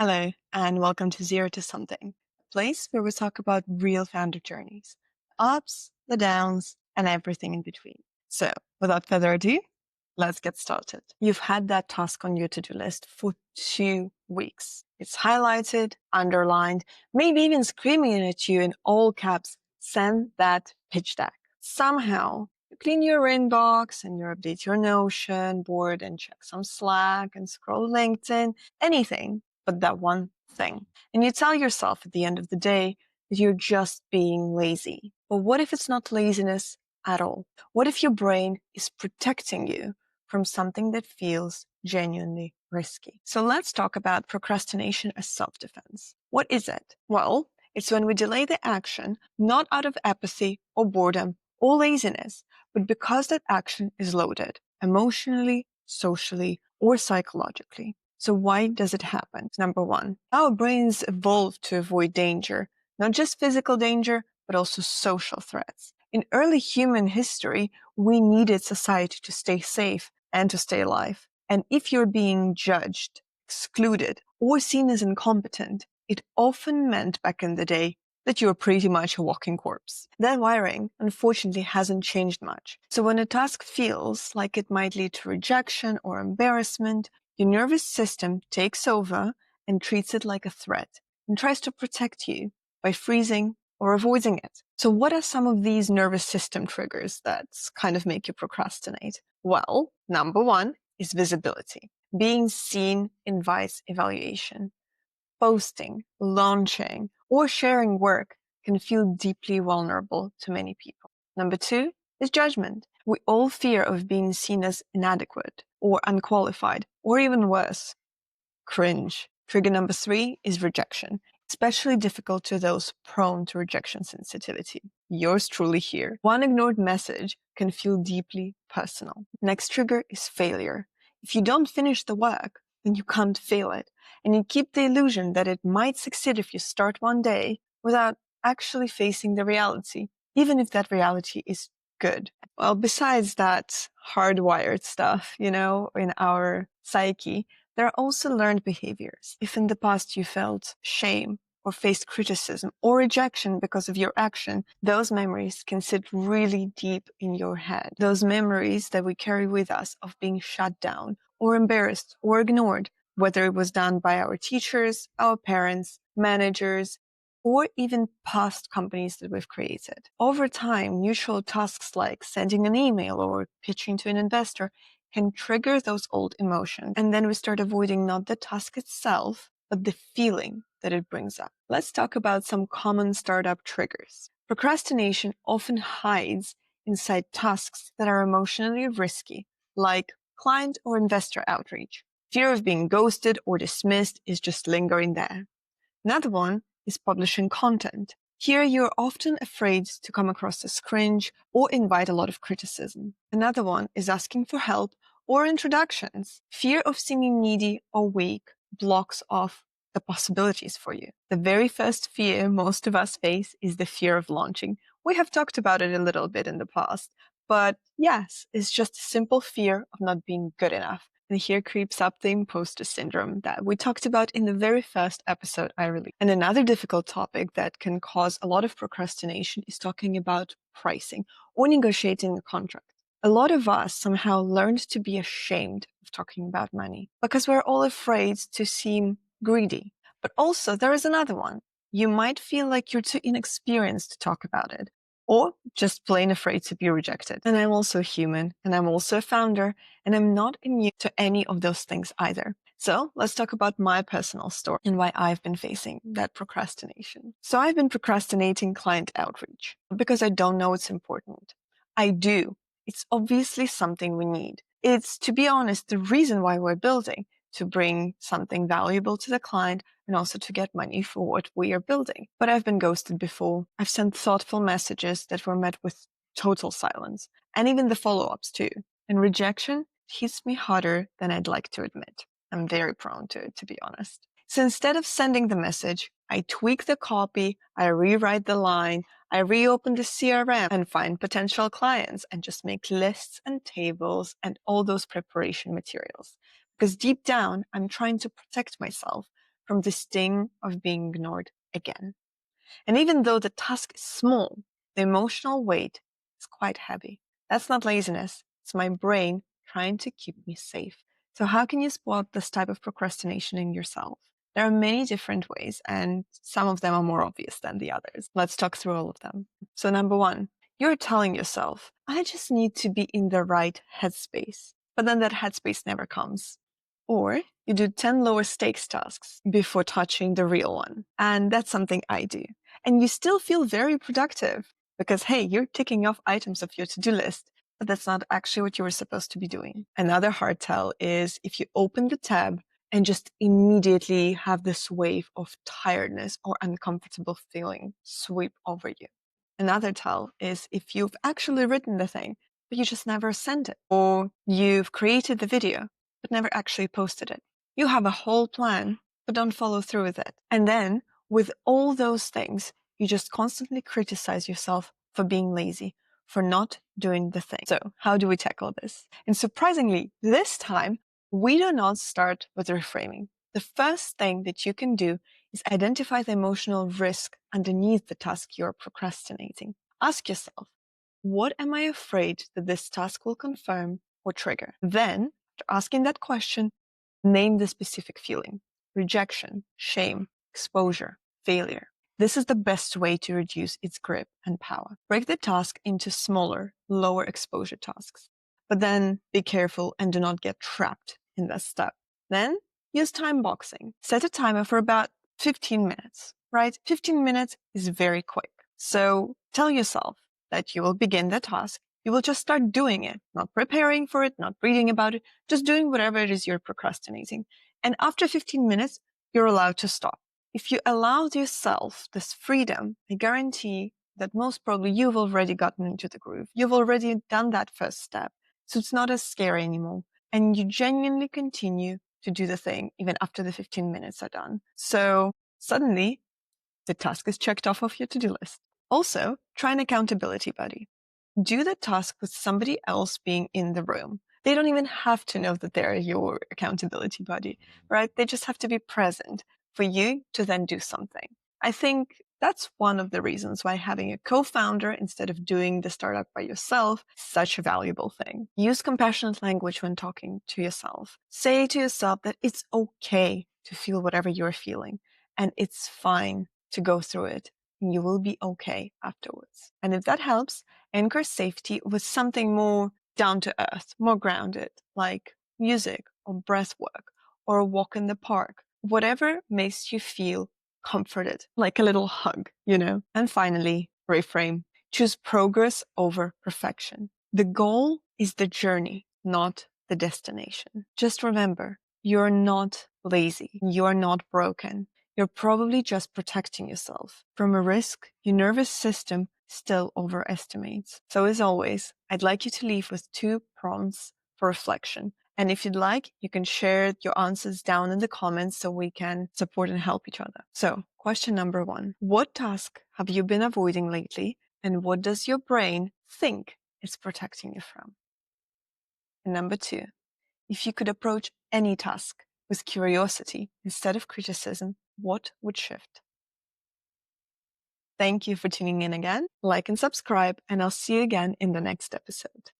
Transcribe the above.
Hello, and welcome to Zero to Something, a place where we talk about real founder journeys, the ups, the downs, and everything in between. So, without further ado, let's get started. You've had that task on your to-do list for 2 weeks. It's highlighted, underlined, maybe even screaming at you in all caps, send that pitch deck. Somehow, you clean your inbox and you update your Notion board and check some Slack and scroll LinkedIn, anything but that one thing. And you tell yourself at the end of the day that you're just being lazy. But what if it's not laziness at all? What if your brain is protecting you from something that feels genuinely risky? So let's talk about procrastination as self-defense. What is it? Well, it's when we delay the action, not out of apathy or boredom or laziness, but because that action is loaded emotionally, socially, or psychologically. So why does it happen? Number one, our brains evolved to avoid danger, not just physical danger, but also social threats. In early human history, we needed society to stay safe and to stay alive. And if you're being judged, excluded, or seen as incompetent, it often meant back in the day that you're pretty much a walking corpse. That wiring, unfortunately, hasn't changed much. So when a task feels like it might lead to rejection or embarrassment, your nervous system takes over and treats it like a threat and tries to protect you by freezing or avoiding it. So what are some of these nervous system triggers that kind of make you procrastinate? Well, number one is visibility. Being seen invites evaluation. Posting, launching, or sharing work can feel deeply vulnerable to many people. Number two is judgment. We all fear of being seen as inadequate or unqualified, or even worse, cringe. Trigger number three is rejection, especially difficult to those prone to rejection sensitivity. Yours truly here. One ignored message can feel deeply personal. Next trigger is failure. If you don't finish the work, then you can't fail it. And you keep the illusion that it might succeed if you start one day without actually facing the reality, even if that reality is good. Well, besides that hardwired stuff, in our psyche, there are also learned behaviors. If in the past you felt shame or faced criticism or rejection because of your action, those memories can sit really deep in your head. Those memories that we carry with us of being shut down or embarrassed or ignored, whether it was done by our teachers, our parents, managers, or even past companies that we've created. Over time, neutral tasks like sending an email or pitching to an investor can trigger those old emotions. And then we start avoiding not the task itself, but the feeling that it brings up. Let's talk about some common startup triggers. Procrastination often hides inside tasks that are emotionally risky, like client or investor outreach. Fear of being ghosted or dismissed is just lingering there. Another one is publishing content. Here, you're often afraid to come across as cringe or invite a lot of criticism. Another one is asking for help or introductions. Fear of seeming needy or weak blocks off the possibilities for you. The very first fear most of us face is the fear of launching. We have talked about it a little bit in the past, but yes, it's just a simple fear of not being good enough. And here creeps up the imposter syndrome that we talked about in the very first episode I released. And another difficult topic that can cause a lot of procrastination is talking about pricing or negotiating a contract. A lot of us somehow learned to be ashamed of talking about money because we're all afraid to seem greedy. But also there is another one. You might feel like you're too inexperienced to talk about it, or just plain afraid to be rejected. And I'm also human, and I'm also a founder, and I'm not immune to any of those things either. So let's talk about my personal story and why I've been facing that procrastination. So I've been procrastinating client outreach because I don't know it's important. I do. It's obviously something we need. It's, to be honest, the reason why we're building, to bring something valuable to the client and also to get money for what we are building. But I've been ghosted before. I've sent thoughtful messages that were met with total silence, and even the follow-ups too. And rejection hits me harder than I'd like to admit. I'm very prone to it, to be honest. So instead of sending the message, I tweak the copy, I rewrite the line, I reopen the CRM and find potential clients and just make lists and tables and all those preparation materials. Because deep down, I'm trying to protect myself from the sting of being ignored again. And even though the task is small, the emotional weight is quite heavy. That's not laziness. It's my brain trying to keep me safe. So how can you spot this type of procrastination in yourself? There are many different ways, and some of them are more obvious than the others. Let's talk through all of them. So number one, you're telling yourself, I just need to be in the right headspace. But then that headspace never comes. Or you do 10 lower stakes tasks before touching the real one. And that's something I do. And you still feel very productive because, hey, you're ticking off items of your to-do list, but that's not actually what you were supposed to be doing. Another hard tell is if you open the tab and just immediately have this wave of tiredness or uncomfortable feeling sweep over you. Another tell is if you've actually written the thing, but you just never sent it, or you've created the video, but never actually posted it. You have a whole plan, but don't follow through with it. And then with all those things, you just constantly criticize yourself for being lazy, for not doing the thing. So how do we tackle this? And surprisingly, this time, we do not start with reframing. The first thing that you can do is identify the emotional risk underneath the task you're procrastinating. Ask yourself, what am I afraid that this task will confirm or trigger? Then, after asking that question, name the specific feeling: rejection, shame, exposure, failure. This is the best way to reduce its grip and power. Break the task into smaller, lower exposure tasks. But then be careful and do not get trapped in that step. Then use time boxing. Set a timer for about 15 minutes, right? 15 minutes is very quick. So tell yourself that you will begin the task. You will just start doing it, not preparing for it, not reading about it, just doing whatever it is you're procrastinating. And after 15 minutes, you're allowed to stop. If you allow yourself this freedom, I guarantee that most probably you've already gotten into the groove. You've already done that first step. So it's not as scary anymore. And you genuinely continue to do the thing even after the 15 minutes are done. So suddenly the task is checked off of your to-do list. Also, try an accountability buddy. Do the task with somebody else being in the room. They don't even have to know that they're your accountability buddy, right? They just have to be present for you to then do something. I think that's one of the reasons why having a co-founder instead of doing the startup by yourself is such a valuable thing. Use compassionate language when talking to yourself. Say to yourself that it's okay to feel whatever you're feeling, and it's fine to go through it. And you will be okay afterwards. And if that helps, anchor safety with something more down to earth, more grounded, like music or breath work or a walk in the park, whatever makes you feel comforted, like a little hug, you know? And finally, reframe. Choose progress over perfection. The goal is the journey, not the destination. Just remember, you're not lazy. You're not broken. You're probably just protecting yourself from a risk your nervous system still overestimates. So as always, I'd like you to leave with 2 prompts for reflection. And if you'd like, you can share your answers down in the comments so we can support and help each other. So question number 1, what task have you been avoiding lately? And what does your brain think it's protecting you from? And number 2, if you could approach any task with curiosity instead of criticism, what would shift? Thank you for tuning in again. Like and subscribe, and I'll see you again in the next episode.